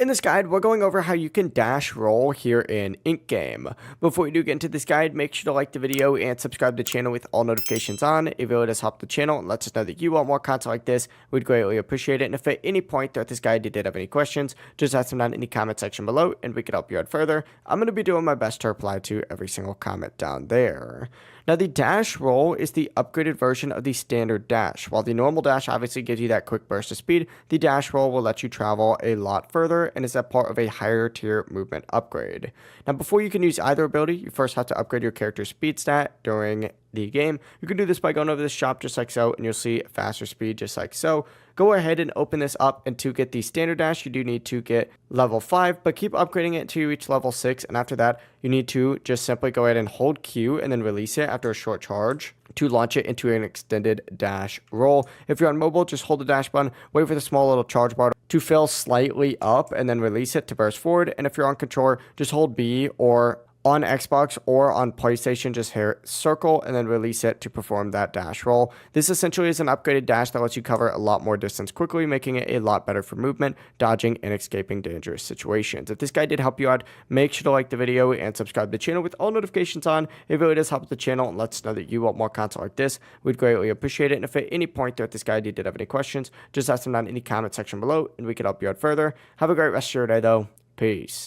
In this guide, we're going over how you can dash roll here in Ink Game. Before we do get into this guide, make sure to like the video and subscribe to the channel with all notifications on. It really does help the channel and lets us know that you want more content like this. We'd greatly appreciate it. And if at any point throughout this guide you did have any questions, just ask them down in the comment section below and we can help you out further. I'm going to be doing my best to reply to every single comment down there. Now, the dash roll is the upgraded version of the standard dash. While the normal dash obviously gives you that quick burst of speed, the dash roll will let you travel a lot further and is a part of a higher tier movement upgrade. Now, before you can use either ability, you first have to upgrade your character's speed stat during the game. You can do this by going over the shop just like so, and you'll see faster speed just like so. Go ahead and open this up, and to get the standard dash, you do need to get level 5, but keep upgrading it until you reach level 6, and after that, you need to just simply go ahead and hold Q and then release it after a short charge to launch it into an extended dash roll. If you're on mobile, just hold the dash button, wait for the small little charge bar to fill slightly up, and then release it to burst forward, and if you're on controller, just hold B, or on Xbox or on PlayStation, just hit circle and then release it to perform that dash roll. This essentially is an upgraded dash that lets you cover a lot more distance quickly, making it a lot better for movement, dodging, and escaping dangerous situations. If this guide did help you out, make sure to like the video and subscribe to the channel with all notifications on. It really does help the channel and lets us know that you want more content like this. We'd greatly appreciate it. And if at any point throughout this guide you did have any questions, just ask them down in the comment section below and we can help you out further. Have a great rest of your day though. Peace.